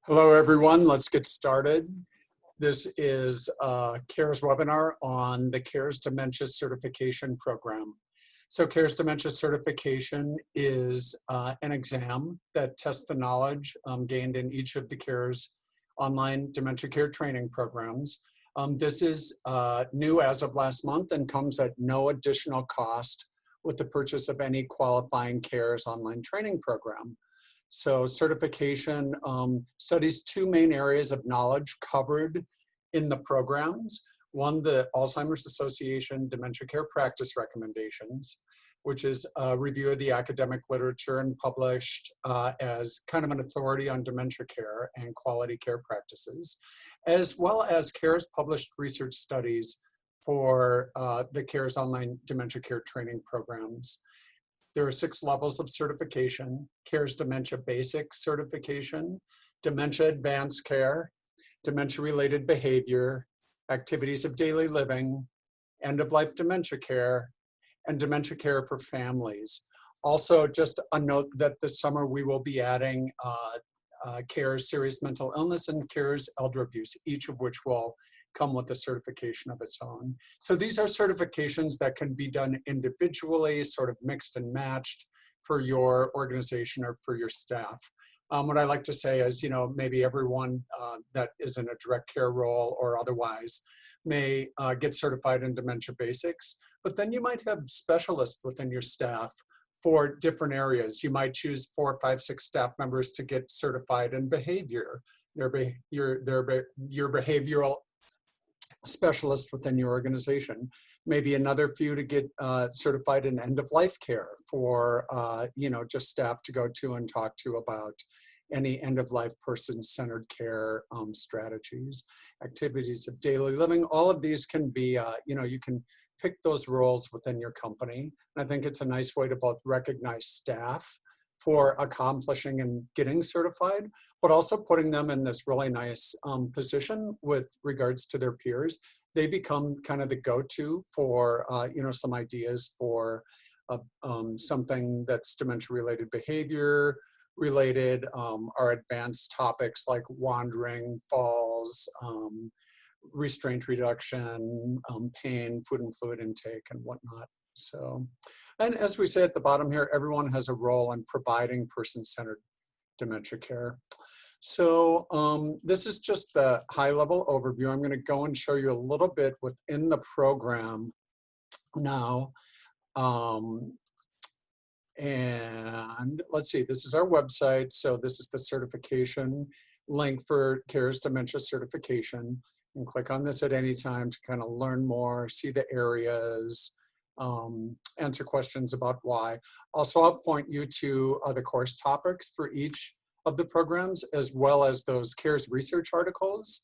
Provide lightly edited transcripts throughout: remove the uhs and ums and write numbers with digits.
Hello, everyone. Let's get started. This is a CARES webinar on the CARES Dementia Certification Program. So CARES Dementia Certification is an exam that tests the knowledge gained in each of the CARES online dementia care training programs. This is new as of last month and comes at no additional cost with the purchase of any qualifying CARES online training program. So certification studies two main areas of knowledge covered in the programs. One, the Alzheimer's Association Dementia Care Practice Recommendations, which is a review of the academic literature and published as kind of an authority on dementia care and quality care practices, as well as CARES published research studies for the CARES online dementia care training programs. There are 6 levels of certification: CARES Dementia Basic Certification, Dementia Advanced Care, Dementia-Related Behavior, Activities of Daily Living, End-of-Life Dementia Care, and Dementia Care for Families. Also, just a note that this summer we will be adding CARES Serious Mental Illness and CARES Elder Abuse, each of which will come with a certification of its own. So these are certifications that can be done individually, sort of mixed and matched for your organization or for your staff. What I like to say is, maybe everyone that is in a direct care role or otherwise may get certified in Dementia Basics, but then you might have specialists within your staff for different areas. You might choose 4, 5, 6 staff members to get certified in behavior, your behavioral specialist within your organization. Maybe another few to get certified in end-of-life care for, just staff to go to and talk to about any end-of-life person-centered care strategies, activities of daily living. All of these can be, you can pick those roles within your company. And I think it's a nice way to both recognize staff for accomplishing and getting certified, but also putting them in this really nice position with regards to their peers. They become kind of the go-to for, some ideas for something that's dementia-related behavior related, or advanced topics like wandering, falls, restraint reduction, pain, food and fluid intake, and whatnot. So, and as we say at the bottom here, everyone has a role in providing person-centered dementia care. So this is just the high-level overview. I'm going to go and show you a little bit within the program now. And let's see, this is our website. So this is the certification link for CARES Dementia Certification. You can click on this at any time to kind of learn more, see the areas, answer questions about why. Also, I'll point you to the course topics for each of the programs, as well as those CARES research articles,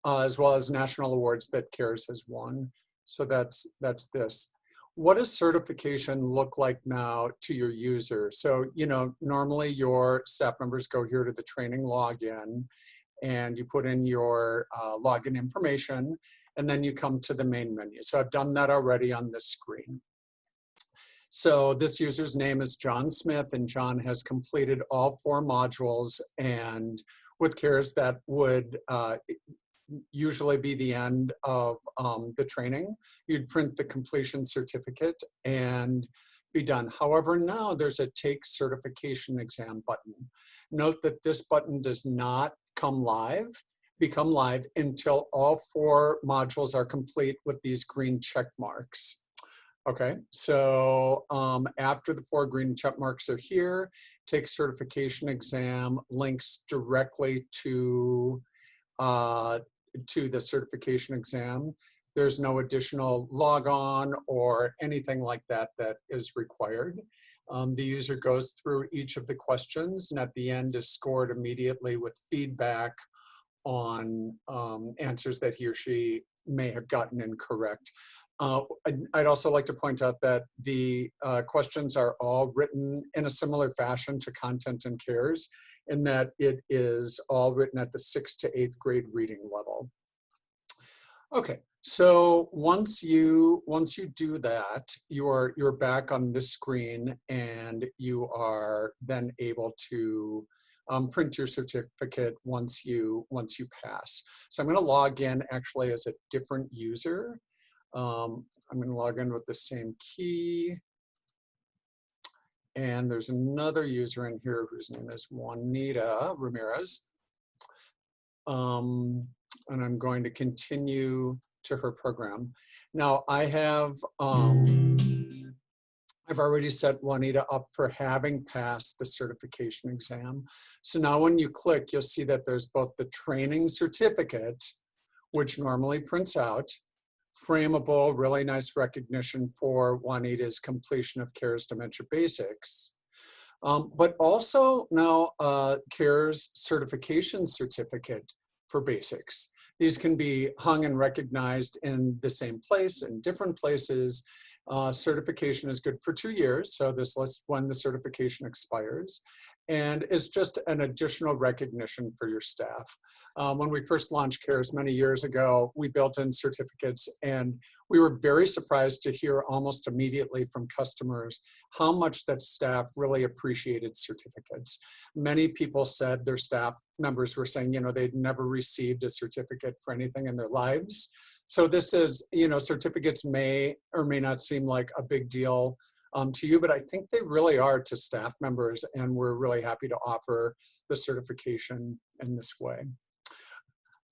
as well as national awards that CARES has won. So that's this. What does certification look like now to your user? So, normally your staff members go here to the training login and you put in your login information, and then you come to the main menu. So I've done that already on this screen. So this user's name is John Smith, and John has completed all 4 modules, and with CARES that would usually be the end of the training. You'd print the completion certificate and be done. However, now there's a Take Certification Exam button. Note that this button does not become live until all 4 modules are complete with these green check marks. Okay, so after the 4 green check marks are here, Take Certification Exam links directly to the certification exam. There's no additional log-on or anything like that that is required. The user goes through each of the questions, and at the end is scored immediately with feedback on answers that he or she may have gotten incorrect. I'd also like to point out that the questions are all written in a similar fashion to content and CARES, in that it is all written at the 6th to 8th grade reading level. Okay, so once you do that, you're back on this screen, and you are then able to print your certificate once you pass. So I'm going to log in actually as a different user. I'm going to log in with the same key. And there's another user in here whose name is Juanita Ramirez. And I'm going to continue to her program. Now I have, I've already set Juanita up for having passed the certification exam. So now when you click, you'll see that there's both the training certificate, which normally prints out, frameable, really nice recognition for Juanita's completion of CARES Dementia Basics. But also now CARES certification certificate for basics. These can be hung and recognized in the same place, in different places. Certification is good for 2 years, so this lists when the certification expires, and it's just an additional recognition for your staff. When we first launched CARES many years ago, we built in certificates, and we were very surprised to hear almost immediately from customers how much that staff really appreciated certificates. Many people said their staff members were saying, you know, they'd never received a certificate for anything in their lives. So this is, you know, certificates may or may not seem like a big deal to you, but I think they really are to staff members, and we're really happy to offer the certification in this way.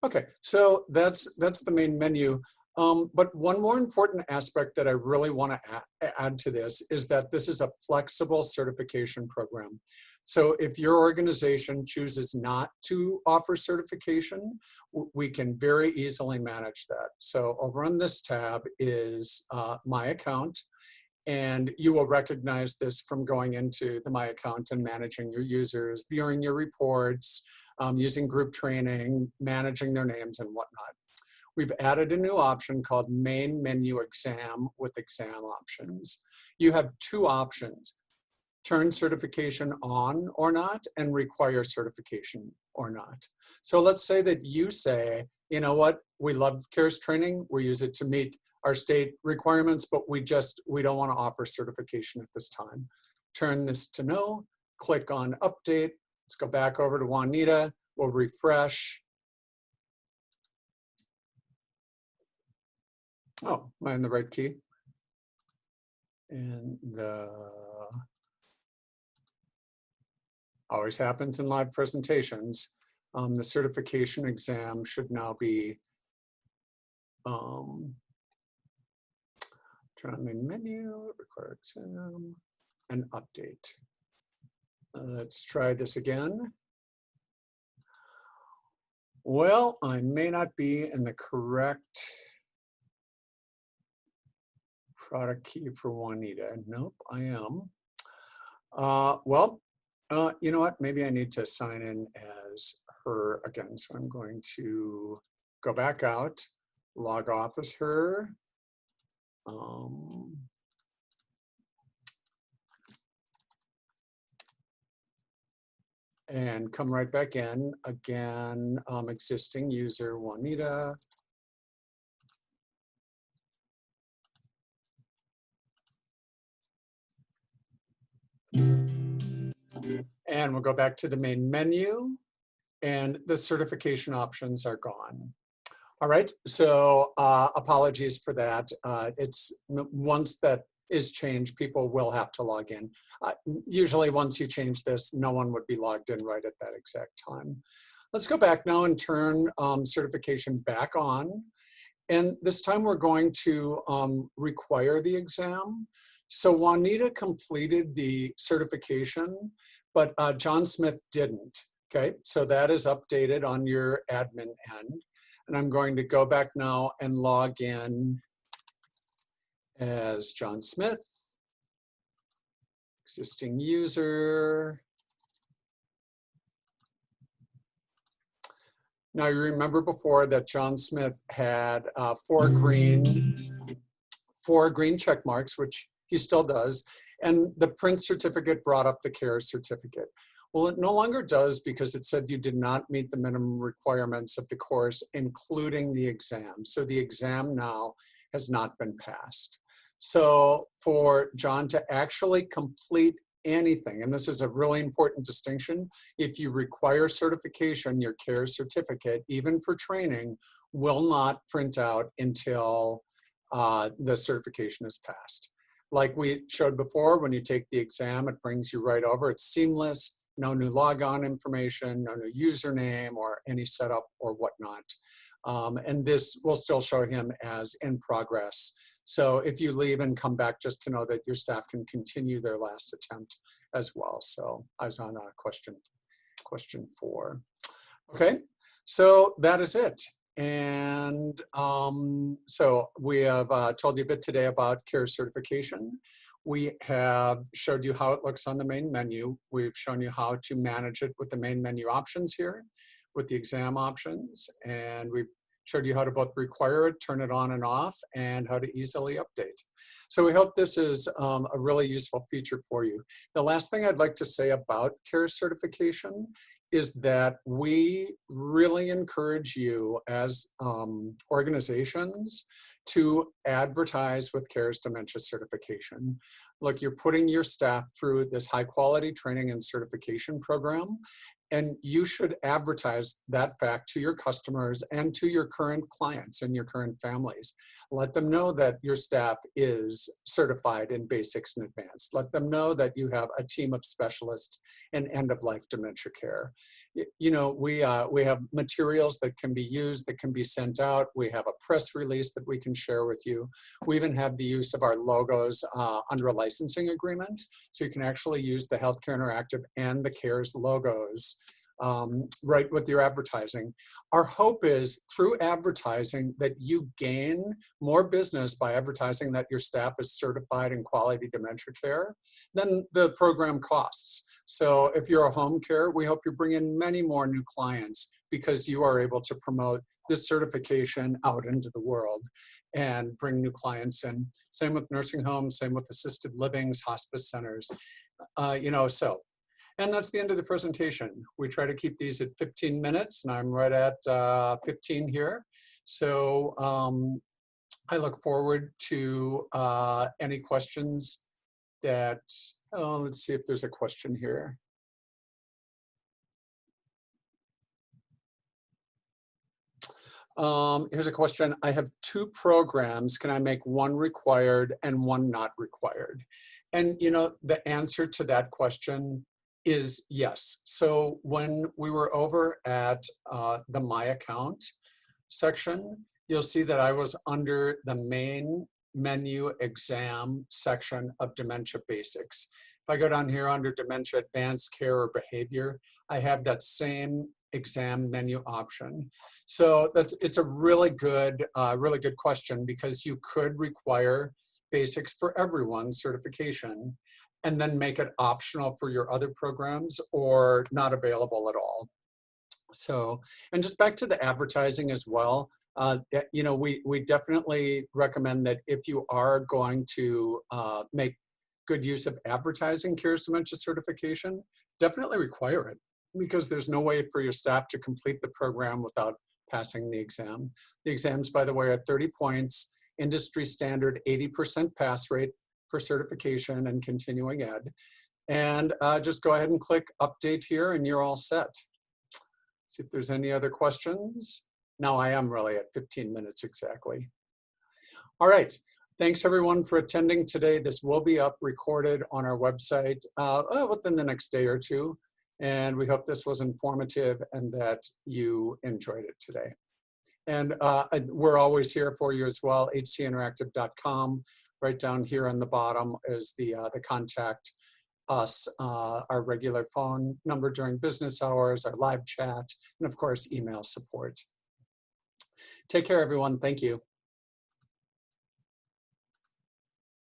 Okay, so that's the main menu. But one more important aspect that I really want to add to this is that this is a flexible certification program. So if your organization chooses not to offer certification, we can very easily manage that. So over on this tab is My Account, and you will recognize this from going into the My Account and managing your users, viewing your reports, using group training, managing their names and whatnot. We've added a new option called Main Menu Exam with exam options. You have 2 options: turn certification on or not, and require certification or not. So let's say that you say, you know what, we love CARES training, we use it to meet our state requirements, but we don't want to offer certification at this time. Turn this to no, click on update. Let's go back over to Juanita, we'll refresh. Oh, am I in the right key? And always happens in live presentations. The certification exam should now be turn on main menu, require exam, and update. Let's try this again. Well, I may not be in the correct product key for Juanita. Nope, I am. You know what? Maybe I need to sign in as her again. So I'm going to go back out, log off as her. And come right back in. Again, existing user Juanita. And we'll go back to the main menu, and the certification options are gone. All right, so apologies for that. It's once that is changed, people will have to log in. Usually once you change this, no one would be logged in right at that exact time. Let's go back now and turn certification back on. And this time we're going to require the exam. So Juanita completed the certification, but John Smith didn't. Okay, so that is updated on your admin end. And I'm going to go back now and log in as John Smith, existing user. Now you remember before that John Smith had 4 green check marks, which he still does, and the print certificate brought up the CARES certificate. Well, it no longer does because it said you did not meet the minimum requirements of the course, including the exam. So the exam now has not been passed. So for John to actually complete anything, and this is a really important distinction, if you require certification, your CARES certificate, even for training, will not print out until the certification is passed. Like we showed before, when you take the exam, it brings you right over. It's seamless, no new logon information, no new username or any setup or whatnot. And this will still show him as in progress. So if you leave and come back, just to know that your staff can continue their last attempt as well. So I was on question 4. Okay, so that is it. And so we have told you a bit today about CARES certification. We have showed you how it looks on the main menu. We've shown you how to manage it with the main menu options here, with the exam options. And we've showed you how to both require it, turn it on and off, and how to easily update. So we hope this is a really useful feature for you. The last thing I'd like to say about CARES certification is that we really encourage you as organizations to advertise with CARES Dementia certification. Look, you're putting your staff through this high quality training and certification program, and you should advertise that fact to your customers and to your current clients and your current families. Let them know that your staff is certified in basics and advanced. Let them know that you have a team of specialists in end-of-life dementia care. You know, we have materials that can be used, that can be sent out. We have a press release that we can share with you. We even have the use of our logos under a licensing agreement. So you can actually use the Healthcare Interactive and the CARES logos right with your advertising. Our hope is through advertising that you gain more business by advertising that your staff is certified in quality dementia care than the program costs. So if you're a home care, we hope you bring in many more new clients because you are able to promote this certification out into the world and bring new clients in. Same with nursing homes, same with assisted livings, hospice centers, you know, so. And that's the end of the presentation. We try to keep these at 15 minutes, and I'm right at 15 here. So I look forward to any questions that, let's see if there's a question here. Here's a question. I have 2 programs. Can I make one required and one not required? And you know, the answer to that question is yes. So when we were over at the My Account section, you'll see that I was under the main menu exam section of Dementia Basics. If I go down here under Dementia Advanced Care or Behavior, I have that same exam menu option. So it's a really good question, because you could require basics for everyone certification and then make it optional for your other programs or not available at all. So, and just back to the advertising as well, you know, we definitely recommend that if you are going to make good use of advertising CARES Dementia certification, definitely require it, because there's no way for your staff to complete the program without passing the exam. The exams, by the way, are 30 points, industry standard 80% pass rate for certification and continuing ed. And just go ahead and click update here and you're all set. See if there's any other questions. No, I am really at 15 minutes exactly. All right. Thanks everyone for attending today. This will be up recorded on our website within the next day or 2. And we hope this was informative and that you enjoyed it today. And we're always here for you as well, hcinteractive.com. Right down here on the bottom is the contact us, our regular phone number during business hours, our live chat, and of course, email support. Take care, everyone. Thank you.